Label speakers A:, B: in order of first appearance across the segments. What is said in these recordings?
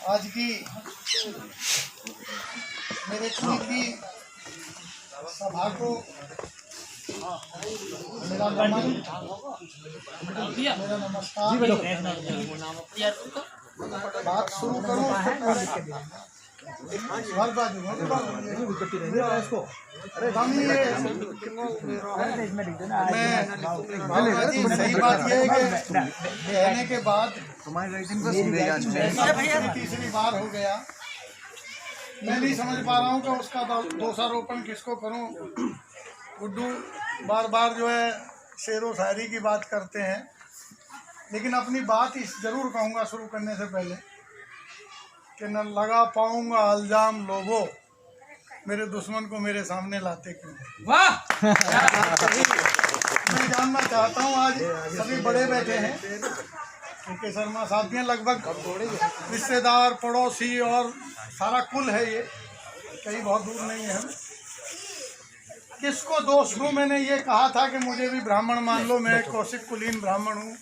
A: आज की मेरे कुल की सभा को मेरा नमन, मेरा नमस्कार। बात शुरू करूँ सही बात यह है कि कहने के बाद तीसरी बार हो गया। मैं नहीं समझ पा रहा हूँ कि उसका दोषारोपण किसको करूँ। गुड्डू बार बार जो है शेरो शायरी की बात करते हैं, लेकिन अपनी बात इस जरूर कहूँगा शुरू करने से पहले कि न लगा पाऊँगा इल्जाम लोगों, मेरे दुश्मन को मेरे सामने लाते क्यों। वाह! मैं जानना चाहता हूँ, आज सभी बड़े बैठे हैं क्योंकि शर्मा साहब भी हैं, लगभग रिश्तेदार पड़ोसी और सारा कुल है, ये कहीं बहुत दूर नहीं है। किसको दोष दूं? मैंने ये कहा था कि मुझे भी ब्राह्मण मान लो, मैं कौशिक कुलीन ब्राह्मण हूँ,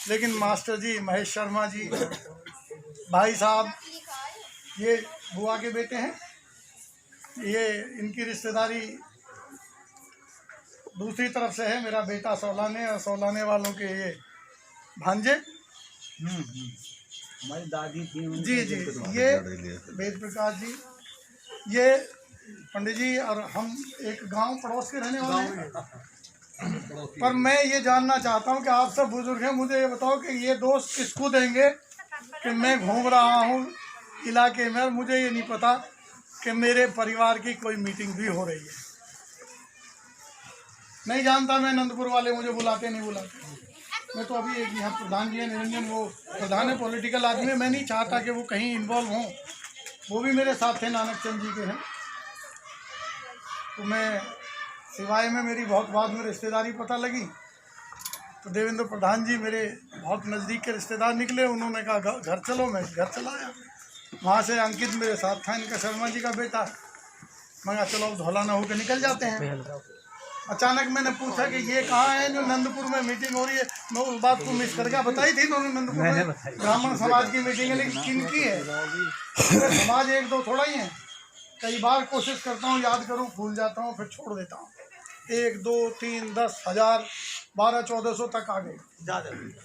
A: लेकिन मास्टर जी महेश शर्मा जी भाई साहब ये बुआ के बेटे हैं, ये इनकी रिश्तेदारी दूसरी तरफ से है। मेरा बेटा सौलाने और सौलाने वालों के ये भांजे
B: हमारी दादी थी
A: जी जी, ये वेद प्रकाश जी, ये पंडित जी, और हम एक गांव पड़ोस के रहने वाले हैं। पर मैं ये जानना चाहता हूं कि आप सब बुजुर्ग हैं, मुझे ये बताओ कि ये दोस्त किसको देंगे कि मैं घूम रहा हूं इलाके में और मुझे ये नहीं पता कि मेरे परिवार की कोई मीटिंग भी हो रही है। नहीं जानता मैं, नंदपुर वाले मुझे बुलाते नहीं बुलाते। मैं तो अभी एक यहाँ प्रधान जी है निरंजन, वो प्रधान है, पॉलिटिकल आदमी है, मैं नहीं चाहता कि वो कहीं इन्वॉल्व हों। वो भी मेरे साथ थे, नानक चंद जी के हैं। तो मैं सिवाय में मेरी बहुत बाद में रिश्तेदारी पता लगी तो देवेंद्र प्रधान जी मेरे बहुत नज़दीक के रिश्तेदार निकले। उन्होंने कहा घर चलो, मैं घर चला आया। वहाँ से अंकित मेरे साथ था, इनका शर्मा जी का बेटा। मैं कहा चलो धौलाना होकर निकल जाते हैं। अचानक मैंने पूछा कि ये कहाँ है जो नंदपुर में मीटिंग हो रही है। मैं उस बात को मिस करके बताई थी उन्होंने, नंदपुर में ब्राह्मण समाज की मीटिंग है, लेकिन किनकी है? समाज एक दो थोड़ा ही है। कई बार कोशिश करता हूँ याद करूँ, भूल जाता हूँ, फिर छोड़ देता हूँ। 1 2 3 10 1000 12 1400 तक आ गए।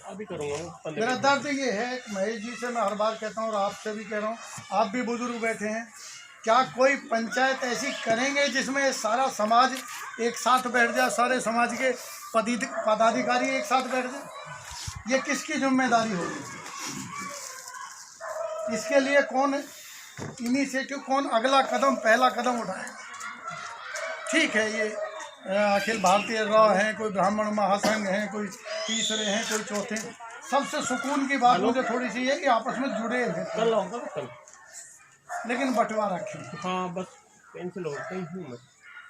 B: अभी करूँगा।
A: मेरा दर्द ये है, महेश जी से मैं हर बार कहता हूँ और आपसे भी कह रहा हूँ, आप भी बुजुर्ग बैठे हैं, क्या कोई पंचायत ऐसी करेंगे जिसमें सारा समाज एक साथ बैठ जाए, सारे समाज के पदाधिकारी एक साथ बैठ जाए? ये किसकी जिम्मेदारी होगी? इसके लिए कौन इनिशिएटिव, कौन अगला कदम, पहला कदम उठाएगा? ठीक है, ये अखिल भारतीय राव हैं, कोई ब्राह्मण महासंघ हैं, कोई तीसरे हैं, कोई चौथे। सबसे सुकून की बात मुझे थोड़ी सी है कि आपस में जुड़े हैं,
B: कल
A: लेकिन बंटवारा क्यों?
B: हाँ बस कैंसिल हो गई।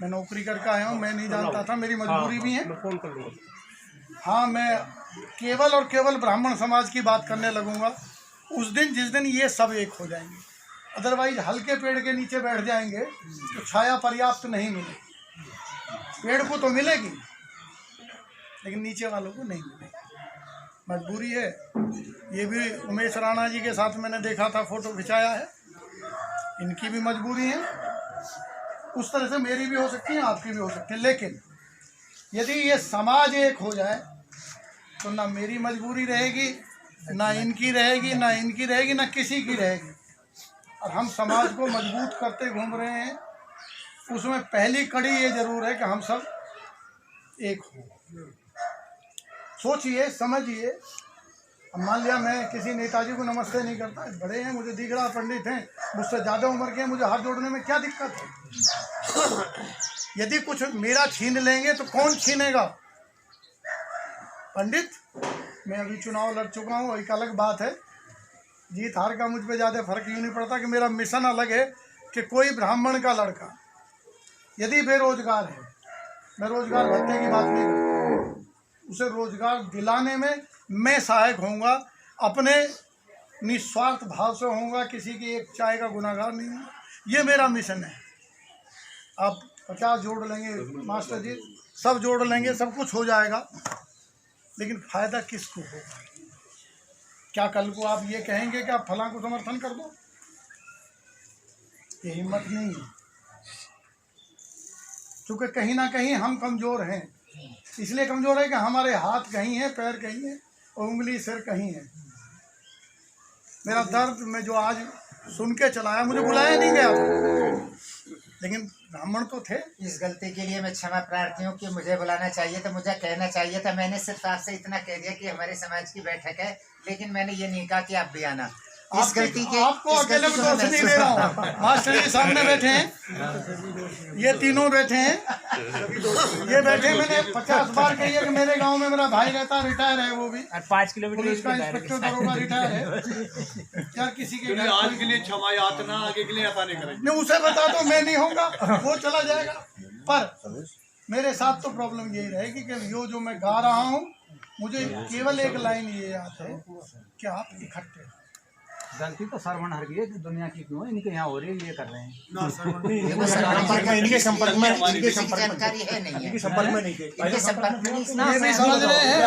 A: मैं नौकरी करके आया हूँ, मैं नहीं जानता था, मेरी मजबूरी भी है।
B: मैं फ़ोन कर लूँगा।
A: हाँ, मैं केवल और केवल ब्राह्मण समाज की बात करने लगूंगा उस दिन जिस दिन ये सब एक हो जाएंगे। अदरवाइज हल्के पेड़ के नीचे बैठ जाएंगे तो छाया पर्याप्त नहीं मिलेगी। पेड़ को तो मिलेगी लेकिन नीचे वालों को नहीं मिलेगी। मजबूरी है। ये भी उमेश राणा जी के साथ मैंने देखा था, फोटो खिंचाया है, इनकी भी मजबूरी है। उस तरह से मेरी भी हो सकती है, आपकी भी हो सकती है, लेकिन यदि ये समाज एक हो जाए तो ना मेरी मजबूरी रहेगी, ना इनकी रहेगी, ना इनकी रहेगी, ना किसी की रहेगी। और हम समाज को मजबूत करते घूम रहे हैं। उसमें पहली कड़ी ये जरूर है कि हम सब एक हों। सोचिए, समझिए। अब मान लिया मैं किसी नेताजी को नमस्ते नहीं करता, बड़े हैं, मुझे दिख रहा, पंडित हैं, मुझसे ज़्यादा उम्र के हैं, मुझे हाथ जोड़ने में क्या दिक्कत है? यदि कुछ मेरा छीन लेंगे तो कौन छीनेगा? पंडित, मैं अभी चुनाव लड़ चुका हूँ, एक अलग बात है। जीत हार का मुझ पे ज़्यादा फर्क यूँ नहीं पड़ता कि मेरा मिशन अलग है कि कोई ब्राह्मण का लड़का यदि बेरोजगार है, मैं रोजगार भत्ते की बात नहीं करता, उसे रोजगार दिलाने में मैं सहायक होऊंगा, अपने निस्वार्थ भाव से होऊंगा, किसी की एक चाय का गुनाहगार नहीं हूँ। ये मेरा मिशन है। आप 50 जोड़ लेंगे मास्टर जी, सब जोड़ लेंगे, सब कुछ हो जाएगा, लेकिन फ़ायदा किसको होगा? क्या कल को आप ये कहेंगे कि आप फलां को समर्थन कर दो? ये हिम्मत नहीं है, क्योंकि कहीं ना कहीं हम कमज़ोर हैं। इसलिए कमज़ोर है कि हमारे हाथ कहीं है, पैर कहीं है और उंगली सिर कहीं है। मेरा दर्द मैं जो आज सुन के चलाया, मुझे बुलाया नहीं गया था, लेकिन ब्राह्मण तो थे।
C: इस गलती के लिए मैं क्षमा प्रार्थी हूँ कि मुझे बुलाना चाहिए था, मुझे कहना चाहिए था। मैंने सिर्फ आपसे इतना कह दिया कि हमारे समाज की बैठक है, लेकिन मैंने ये नहीं कहा कि आप भी आना। इस गलती के
A: आपको अकेले को दोष नहीं दे रहा हूँ, मास्टर जी सामने बैठे हैं, ये तीनों बैठे हैं, ये बैठे। मैंने 50 बार कही है कि मेरे गांव में मेरा भाई रहता, रिटायर है, वो भी
D: 5 किलोमीटर
A: पुलिस का इंस्पेक्टर दरोगा रिटायर है। यार किसी के घर
E: आज के लिए क्षमा याचना, आगे के लिए ऐसा नहीं करेंगे।
A: नहीं, उसे बता दो मैं नहीं होऊंगा, वो चला जाएगा। पर मेरे साथ तो प्रॉब्लम यही रहेगी कि जो मैं गा रहा हूँ, मुझे केवल एक लाइन ये याद है कि आप इकट्ठे।
D: गलती तो सरवण हर की है, दुनिया की क्यों है, इनके यहाँ हो रही है, ये कर रहे हैं।
C: इनके संपर्क में जानकारी है नहीं है,
B: संपर्क में नहीं थे।
C: इनके संपर्क में नहीं।
A: ये भी समझ रहे हैं।